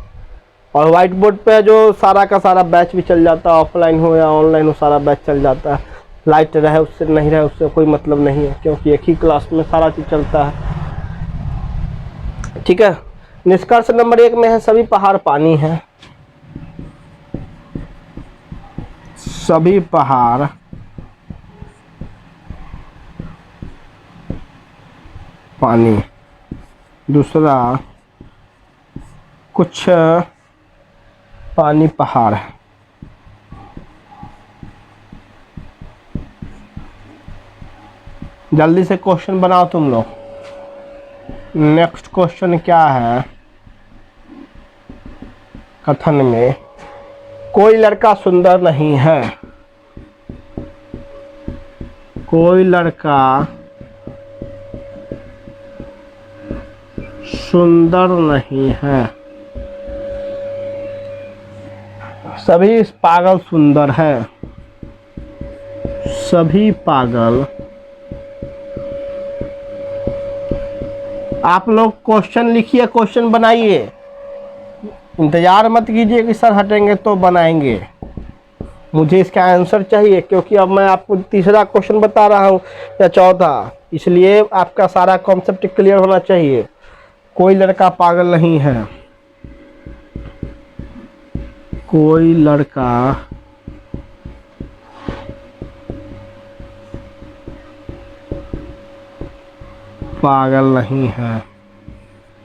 और वाइट बोर्ड पे जो सारा का सारा बैच भी चल जाता है, ऑफलाइन हो या ऑनलाइन हो सारा बैच चल जाता है। लाइट रहे उससे नहीं रहे उससे कोई मतलब नहीं है, क्योंकि एक ही क्लास में सारा चीज़ चलता है। ठीक है। निष्कर्ष नंबर 1 में है सभी पहाड़ पानी है, सभी पहाड़ पानी। दूसरा कुछ पानी पहाड़ है। जल्दी से क्वेश्चन बनाओ तुम लोग। नेक्स्ट क्वेश्चन क्या है? कथन में कोई लड़का सुंदर नहीं है, कोई लड़का सुंदर नहीं है, सभी पागल सुंदर है, सभी पागल। आप लोग क्वेश्चन लिखिए, क्वेश्चन बनाइए, इंतजार मत कीजिए कि सर हटेंगे तो बनाएंगे। मुझे इसका आंसर चाहिए, क्योंकि अब मैं आपको तीसरा क्वेश्चन बता रहा हूँ या चौथा, इसलिए आपका सारा कॉन्सेप्ट क्लियर होना चाहिए। कोई लड़का पागल नहीं है, कोई लड़का पागल नहीं है।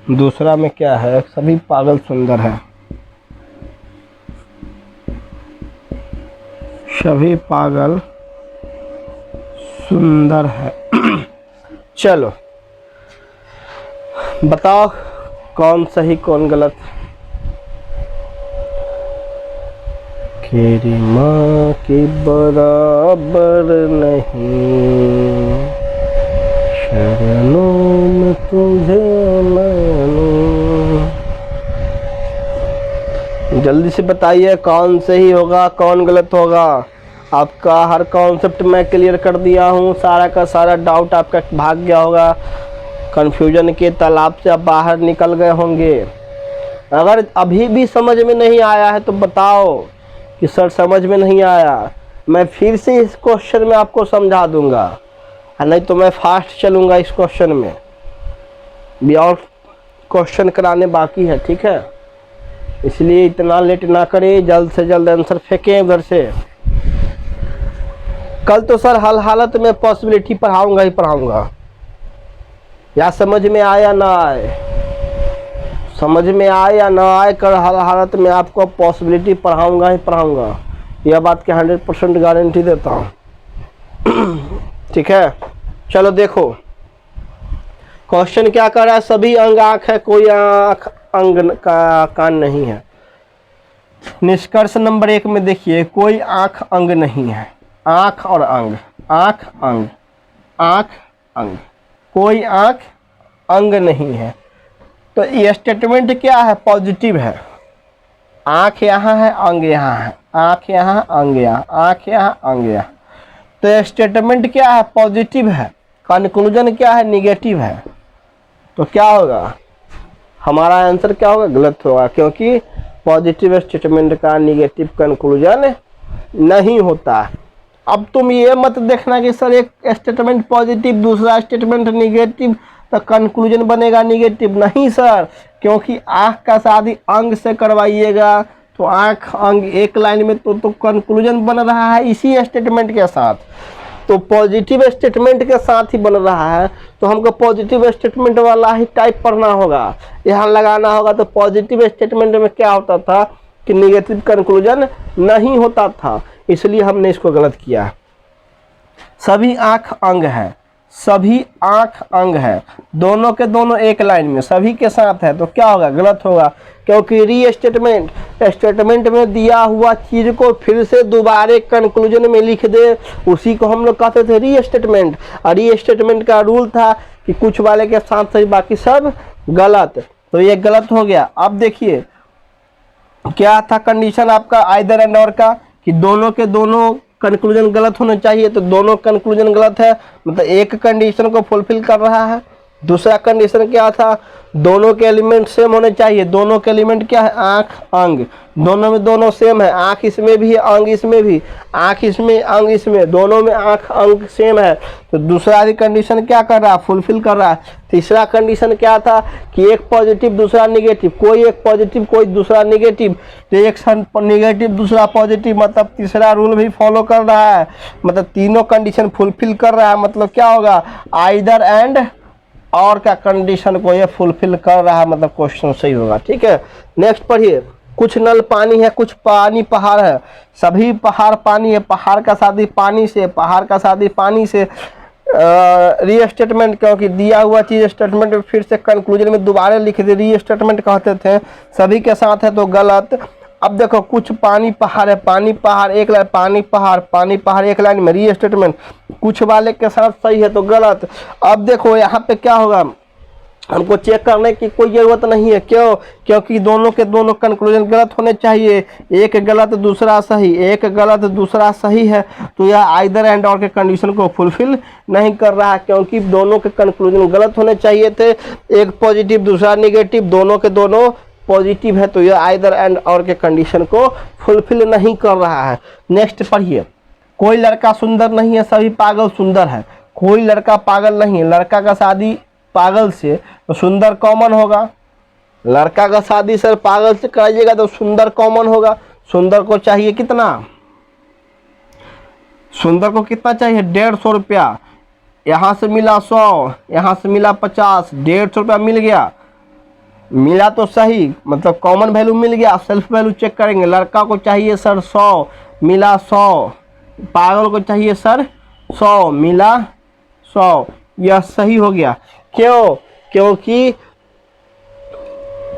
दूसरा में क्या है? सभी पागल सुंदर है, सभी पागल सुंदर है। चलो बताओ कौन सही कौन गलत। तेरी माँ के बराबर नहीं, शरणों में तुझे मानूं। जल्दी से बताइए कौन सही होगा कौन गलत होगा। आपका हर कॉन्सेप्ट मैं क्लियर कर दिया हूँ, सारा का सारा डाउट आपका भाग गया होगा, कन्फ्यूजन के तालाब से आप बाहर निकल गए होंगे। अगर अभी भी समझ में नहीं आया है तो बताओ कि सर समझ में नहीं आया, मैं फिर से इस क्वेश्चन में आपको समझा दूंगा, नहीं तो मैं फास्ट चलूँगा इस क्वेश्चन में भी, और क्वेश्चन कराने बाकी है, ठीक है। इसलिए इतना लेट ना करें, जल्द से जल्द आंसर फेंकें उधर से। कल तो सर हर हालत में पॉसिबिलिटी पढ़ाऊंगा ही पढ़ाऊंगा, या समझ में आया ना आए, समझ में आए या ना आए, कल हर हालत में आपको पॉसिबिलिटी पढ़ाऊंगा ही पढ़ाऊंगा, यह बात की 100% गारंटी देता हूँ। ठीक है, चलो देखो क्वेश्चन क्या कर रहा है। सभी अंग आँख है, कोई आँख अंग का कान नहीं है। निष्कर्ष नंबर 1 में देखिए, कोई आँख अंग नहीं है। आँख और अंग, आँख अंग, आँख अंग, कोई आँख अंग नहीं है। तो ये स्टेटमेंट क्या है? पॉजिटिव है। आँख यहाँ है, अंग यहाँ है, आँख यहाँ, अंग यहाँ, आँख यहाँ, अंग यहाँ। तो स्टेटमेंट क्या है? पॉजिटिव है। कंक्लूजन क्या है? निगेटिव है। तो क्या होगा? हमारा आंसर क्या होगा? गलत होगा, क्योंकि पॉजिटिव स्टेटमेंट का निगेटिव कंक्लूजन नहीं होता। अब तुम ये मत देखना कि सर एक स्टेटमेंट पॉजिटिव दूसरा स्टेटमेंट निगेटिव तो कंक्लूजन बनेगा निगेटिव। नहीं सर, क्योंकि आँख का शादी अंग से करवाइएगा तो आँख अंग एक लाइन में तो कंक्लूजन बन रहा है इसी स्टेटमेंट के साथ, तो पॉजिटिव स्टेटमेंट के साथ ही बन रहा है। तो हमको पॉजिटिव स्टेटमेंट वाला ही टाइप पढ़ना होगा, यहाँ लगाना होगा। तो पॉजिटिव स्टेटमेंट में क्या होता था कि निगेटिव कंक्लूजन नहीं होता था, इसलिए हमने इसको गलत किया। सभी आँख अंग है, सभी आँख अंग है, दोनों के दोनों एक लाइन में सभी के साथ है, तो क्या होगा? गलत होगा, क्योंकि री स्टेटमेंट में दिया हुआ चीज को फिर से दोबारा कंक्लूजन में लिख दे, उसी को हम लोग कहते थे री स्टेटमेंट। और री स्टेटमेंट का रूल था कि कुछ वाले के साथ सही बाकी सब गलत, तो ये गलत हो गया। अब देखिए क्या था कंडीशन आपका आइदर एंड और का, कि दोनों के दोनों कंक्लूजन गलत होना चाहिए, तो दोनों कंक्लूजन गलत है, मतलब एक कंडीशन को फुलफिल कर रहा है। दूसरा कंडीशन क्या था? दोनों के एलिमेंट सेम होने चाहिए। दोनों के एलिमेंट क्या है? आँख अंग, दोनों में दोनों सेम है, आँख इसमें भी है अंग इसमें भी, आँख इसमें अंग इसमें, दोनों में आँख अंग सेम है। तो दूसरा भी कंडीशन क्या कर रहा है? फुलफिल कर रहा है। तीसरा कंडीशन क्या था कि एक पॉजिटिव दूसरा निगेटिव, कोई एक पॉजिटिव कोई दूसरा निगेटिव, तो एक निगेटिव दूसरा पॉजिटिव, मतलब तीसरा रूल भी फॉलो कर रहा है, मतलब तीनों कंडीशन फुलफिल कर रहा है। मतलब क्या होगा? आइदर एंड और का कंडीशन को ये फुलफिल कर रहा है, मतलब क्वेश्चन सही होगा। ठीक है, नेक्स्ट पढ़िए। कुछ नल पानी है, कुछ पानी पहाड़ है, सभी पहाड़ पानी है, पहाड़ का शादी पानी से, पहाड़ का शादी पानी से। री स्टेटमेंट, क्योंकि दिया हुआ चीज स्टेटमेंट में फिर से कंक्लूजन में दोबारा लिख दे, री स्टेटमेंट कहते थे। सभी के साथ है तो गलत। अब देखो कुछ पानी पहाड़ है, पानी पहाड़ एक लाइन, पानी पहाड़ एक लाइन में, री स्टेटमेंट। कुछ वाले के साथ सही है तो गलत। अब देखो यहाँ पे क्या होगा, हमको चेक करने की कोई ज़रूरत नहीं है। क्यों? क्योंकि दोनों के दोनों कंक्लूजन गलत होने चाहिए, एक गलत दूसरा सही, एक गलत दूसरा सही है, तो यह आइदर एंड और के कंडीशन को फुलफिल नहीं कर रहा है, क्योंकि दोनों के कंक्लूजन गलत होने चाहिए थे। एक पॉजिटिव दूसरा निगेटिव, दोनों के दोनों पॉजिटिव है, तो यह आइदर एंड और के कंडीशन को फुलफिल नहीं कर रहा है। नेक्स्ट पढ़िए। कोई लड़का सुंदर नहीं है, सभी पागल सुंदर है। कोई लड़का पागल नहीं है, लड़का का शादी पागल से तो सुंदर कॉमन होगा। लड़का का शादी सर पागल से कराइएगा तो सुंदर कॉमन होगा। सुंदर को चाहिए कितना? सुंदर को कितना चाहिए? 150 रुपया। यहाँ से मिला 100, यहाँ से मिला 50, 150 रुपया मिल गया। मिला तो सही, मतलब कॉमन वैल्यू मिल गया। सेल्फ वैल्यू चेक करेंगे। लड़का को चाहिए सर 100, मिला 100। पागल को चाहिए सर 100, मिला 100, यह सही हो गया। क्यों? क्योंकि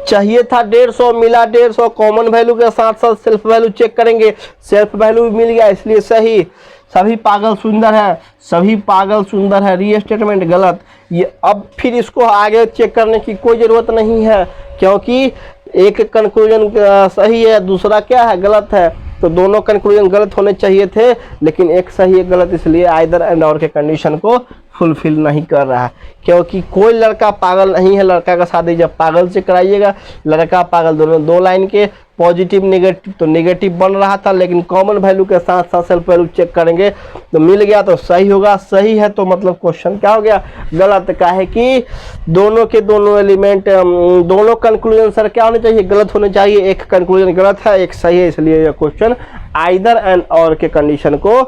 चाहिए था 150, मिला 150। कॉमन वैल्यू के साथ साथ सेल्फ वैल्यू चेक करेंगे, सेल्फ वैल्यू मिल गया, इसलिए सही। सभी पागल सुंदर है, सभी पागल सुंदर है, री स्टेटमेंट गलत। ये अब फिर इसको आगे चेक करने की कोई ज़रूरत नहीं है, क्योंकि एक कंक्लूजन सही है, दूसरा क्या है, गलत है। तो दोनों कंक्लूजन गलत होने चाहिए थे, लेकिन एक सही एक गलत, इसलिए आइदर एंड और के कंडीशन को फुलफिल नहीं कर रहा है। क्योंकि कोई लड़का पागल नहीं है, लड़का का शादी जब पागल से कराइएगा, लड़का पागल, दोनों दो लाइन के पॉजिटिव नेगेटिव, तो नेगेटिव बन रहा था, लेकिन कॉमन वैल्यू के साथ साथ सेल्फ वैल्यू चेक करेंगे तो मिल गया, तो सही होगा। सही है तो मतलब क्वेश्चन क्या हो गया, गलत का है कि दोनों के दोनों एलिमेंट, दोनों कंक्लूजन सर क्या होने चाहिए, गलत होने चाहिए। एक कंक्लूजन गलत है, एक सही है, इसलिए यह क्वेश्चन आइदर एंड और के कंडीशन को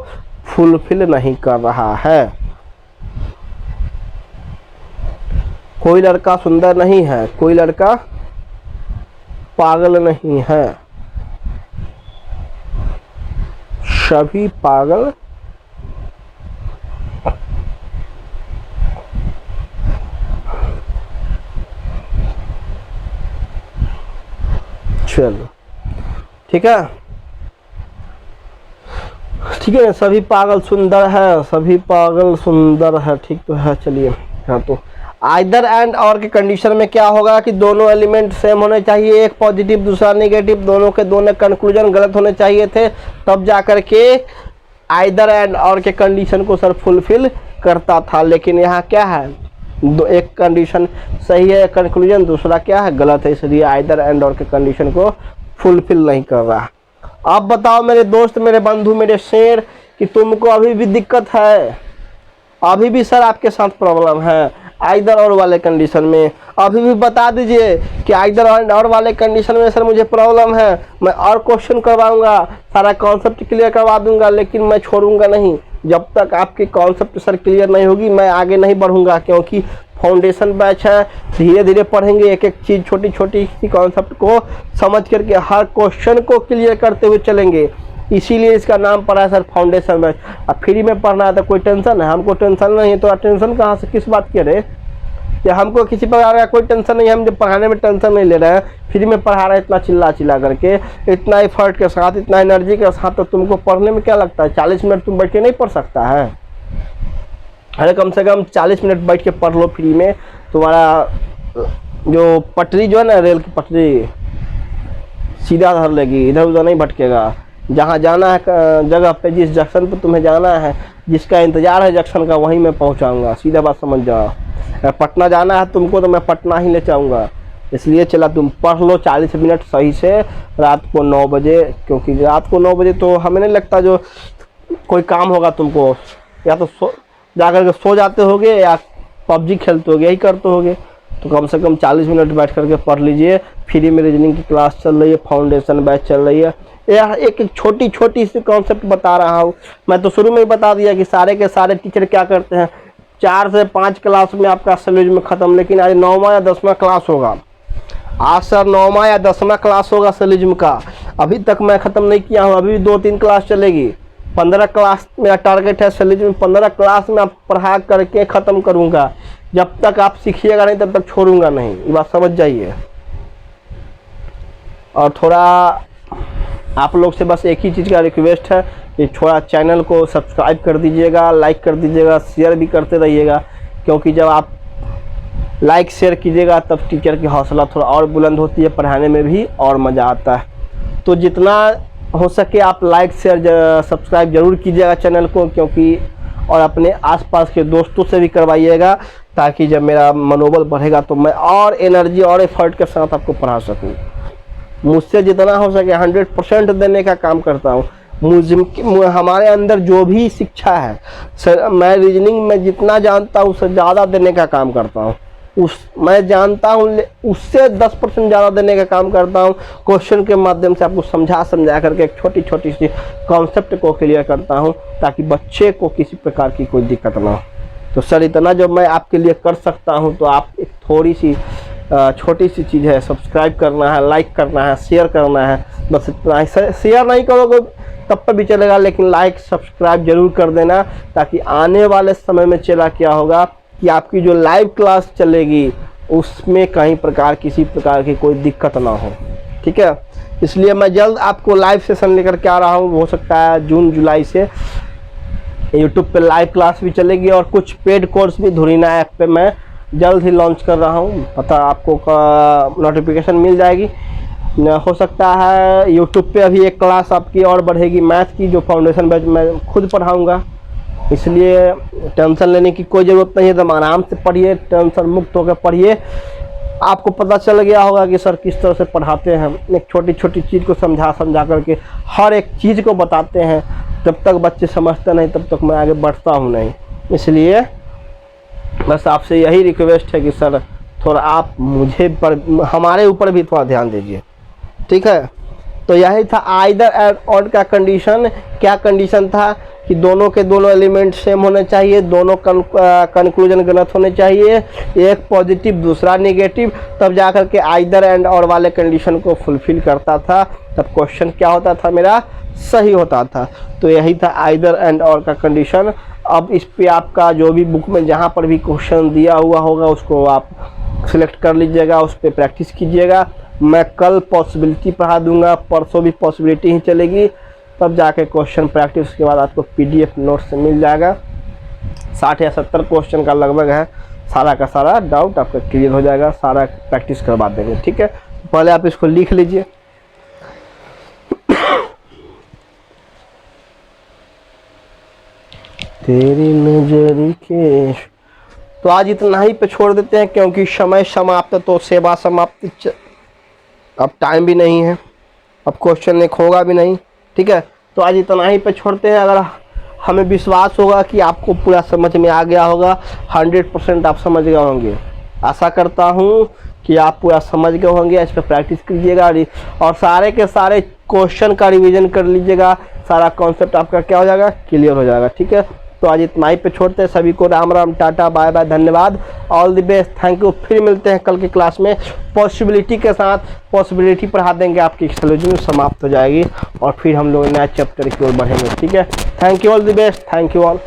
फुलफिल नहीं कर रहा है। कोई लड़का सुंदर नहीं है, कोई लड़का पागल नहीं है, सभी पागल चलो ठीक है, ठीक है, सभी पागल सुंदर है, सभी पागल सुंदर है, ठीक तो है। चलिए हाँ, तो आइदर एंड और के कंडीशन में क्या होगा कि दोनों एलिमेंट सेम होने चाहिए, एक पॉजिटिव दूसरा नेगेटिव, दोनों के दोनों कंक्लूजन गलत होने चाहिए थे, तब जाकर के आइदर एंड और के कंडीशन को सर फुलफिल करता था। लेकिन यहाँ क्या है, एक कंडीशन सही है, कंक्लूजन दूसरा क्या है, गलत है, इसलिए आइदर एंड और के कंडीशन को फुलफिल नहीं कर रहा। अब बताओ मेरे दोस्त, मेरे बंधु, मेरे शेर, कि तुमको अभी भी दिक्कत है, अभी भी सर आपके साथ प्रॉब्लम है आइदर और वाले कंडीशन में। अभी भी बता दीजिए कि आइदर और वाले कंडीशन में सर मुझे प्रॉब्लम है, मैं और क्वेश्चन करवाऊंगा, सारा कॉन्सेप्ट क्लियर करवा दूंगा, लेकिन मैं छोड़ूंगा नहीं। जब तक आपकी कॉन्सेप्ट सर क्लियर नहीं होगी मैं आगे नहीं बढ़ूंगा, क्योंकि फाउंडेशन बैच है, धीरे धीरे पढ़ेंगे, एक एक चीज़, छोटी छोटी सी कॉन्सेप्ट को समझ करके हर क्वेश्चन को क्लियर करते हुए चलेंगे। इसीलिए इसका नाम पड़ा है सर फाउंडेशन बैच। अब फ्री में पढ़ना है तो कोई टेंशन है, हमको टेंशन नहीं है, तो टेंशन कहाँ से, किस बात की रहे, या हमको किसी प्रकार का कोई टेंशन नहीं है, हम जब पढ़ाने में टेंशन नहीं ले रहे हैं, फ्री में पढ़ा रहे हैं इतना चिल्ला चिल्ला करके, इतना एफर्ट के साथ, इतना एनर्जी के साथ, तो तुमको पढ़ने में क्या लगता है, 40 मिनट तुम बैठ के नहीं पढ़ सकता है? अरे कम से कम 40 मिनट बैठ के पढ़ लो फ्री में, तुम्हारा जो पटरी जो है ना, रेल की पटरी सीधा धर लेगी, इधर उधर नहीं भटकेगा। जहाँ जाना है जगह पे, जिस जंक्शन पे तुम्हें जाना है, जिसका इंतजार है जंक्शन का, वहीं मैं पहुँचाऊँगा, सीधा बात समझ जाओ। पटना जाना है तुमको तो मैं पटना ही ले जाऊँगा, इसलिए चला तुम पढ़ लो 40 मिनट सही से रात को 9 बजे, क्योंकि रात को 9 बजे तो हमें नहीं लगता जो कोई काम होगा तुमको, या तो जाकर के सो जाते होगे या पबजी खेलते होगे, यही करते होगे। तो कम से कम 40 मिनट बैठ करके पढ़ लीजिए। फ्री में रीजनिंग की क्लास चल रही है, फाउंडेशन बैच चल रही है। यह एक छोटी छोटी सी कॉन्सेप्ट बता रहा हूँ। मैं तो शुरू में ही बता दिया कि सारे के सारे टीचर क्या करते हैं, 4 से 5 क्लास में आपका सिलेबस में ख़त्म, लेकिन आज 9वां या 10वां क्लास होगा। आज सर 9वां या 10वां क्लास होगा सिलेबस का, अभी तक मैं ख़त्म नहीं किया हूँ, अभी 2-3 क्लास चलेगी। 15 क्लास मेरा टारगेट है सिलेबस में, 15 क्लास में आप पढ़ा करके ख़त्म करूँगा। जब तक आप सीखिएगा नहीं तब तक छोड़ूंगा नहीं, ये बात समझ जाइए। और थोड़ा आप लोग से बस एक ही चीज़ का रिक्वेस्ट है कि थोड़ा चैनल को सब्सक्राइब कर दीजिएगा, लाइक कर दीजिएगा, शेयर भी करते रहिएगा, क्योंकि जब आप लाइक शेयर कीजिएगा तब टीचर की हौसला थोड़ा और बुलंद होती है, पढ़ाने में भी और मज़ा आता है। तो जितना हो सके आप लाइक शेयर सब्सक्राइब जरूर कीजिएगा चैनल को, क्योंकि और अपने आसपास के दोस्तों से भी करवाइएगा, ताकि जब मेरा मनोबल बढ़ेगा तो मैं और एनर्जी और एफर्ट के साथ आपको पढ़ा सकूं। मुझसे जितना हो सके 100% देने का काम करता हूँ। हमारे अंदर जो भी शिक्षा है सर, मैं रीजनिंग में जितना जानता हूँ उससे ज़्यादा देने का काम करता हूँ। मैं जानता हूँ उससे 10% ज़्यादा देने का काम करता हूँ। क्वेश्चन के माध्यम से आपको समझा करके एक छोटी छोटी सी कॉन्सेप्ट को क्लियर करता हूँ, ताकि बच्चे को किसी प्रकार की कोई दिक्कत ना हो। तो सर इतना जो मैं आपके लिए कर सकता हूँ, तो आप एक थोड़ी सी छोटी सी चीज़ है, सब्सक्राइब करना है, लाइक करना है, शेयर करना है, बस इतना ही। शेयर नहीं करोगे तब पर भी चलेगा, लेकिन लाइक सब्सक्राइब जरूर कर देना, ताकि आने वाले समय में चला क्या होगा कि आपकी जो लाइव क्लास चलेगी उसमें कहीं प्रकार किसी प्रकार की कोई दिक्कत ना हो, ठीक है। इसलिए मैं जल्द आपको लाइव सेशन लेकर के आ रहा हूँ। हो सकता है जून जुलाई से यूट्यूब पे लाइव क्लास भी चलेगी, और कुछ पेड कोर्स भी धुरीना ऐप पे मैं जल्द ही लॉन्च कर रहा हूँ, पता आपको नोटिफिकेशन मिल जाएगी। हो सकता है यूट्यूब पे अभी एक क्लास आपकी और बढ़ेगी मैथ की, जो फाउंडेशन बैच मैं खुद पढ़ाऊँगा, इसलिए टेंशन लेने की कोई ज़रूरत नहीं है। एकदम आराम से पढ़िए, टेंशन मुक्त होकर पढ़िए। आपको पता चल गया होगा कि सर किस तरह से पढ़ाते हैं, एक छोटी छोटी चीज़ को समझा करके हर एक चीज़ को बताते हैं। जब तक बच्चे समझते नहीं तब तक मैं आगे बढ़ता हूँ नहीं। इसलिए बस आपसे यही रिक्वेस्ट है कि सर थोड़ा आप मुझे पर, हमारे ऊपर भी थोड़ा ध्यान दीजिए, ठीक है। तो यही था आइदर एंड और का कंडीशन। क्या कंडीशन था कि दोनों के दोनों एलिमेंट सेम होने चाहिए, दोनों कंक्लूजन गलत होने चाहिए, एक पॉजिटिव दूसरा नेगेटिव, तब जाकर के आइदर एंड और वाले कंडीशन को फुलफिल करता था, तब क्वेश्चन क्या होता था मेरा, सही होता था। तो यही था आइदर एंड और का कंडीशन। अब इस पे आपका जो भी बुक में जहाँ पर भी क्वेश्चन दिया हुआ होगा उसको आप सिलेक्ट कर लीजिएगा, उस पर प्रैक्टिस कीजिएगा। मैं कल पॉसिबिलिटी पढ़ा दूंगा, परसों भी पॉसिबिलिटी ही चलेगी, तब जाके क्वेश्चन प्रैक्टिस के बाद आपको पीडीएफ नोट से मिल जाएगा। 60 या 70 क्वेश्चन का लगभग है, सारा का सारा डाउट आपका क्लियर हो जाएगा, सारा प्रैक्टिस करवा देंगे, ठीक है। पहले आप इसको लिख लीजिए। तेरी नजर के, तो आज इतना ही पे छोड़ देते हैं क्योंकि समय समाप्त, तो सेवा समाप्ति, अब टाइम भी नहीं है, अब क्वेश्चन एक होगा भी नहीं, ठीक है। तो आज इतना ही पे छोड़ते हैं। अगर हमें विश्वास होगा कि आपको पूरा समझ में आ गया होगा, 100% आप समझ गए होंगे, आशा करता हूँ कि आप पूरा समझ गए होंगे। इस पर प्रैक्टिस कीजिएगा और सारे के सारे क्वेश्चन का रिवीजन कर लीजिएगा, सारा कॉन्सेप्ट आपका क्या हो जाएगा, क्लियर हो जाएगा, ठीक है। तो आज इतना ही पे छोड़ते हैं। सभी को राम राम, टाटा, बाय बाय, धन्यवाद, all the best, thank you. फिर मिलते हैं कल की क्लास में पॉसिबिलिटी के साथ। पॉसिबिलिटी पढ़ा देंगे, आपकी एक्सक्लूजन समाप्त हो जाएगी और फिर हम लोग नया चैप्टर की ओर बढ़ेंगे, ठीक है। Thank you, all the best, thank you all.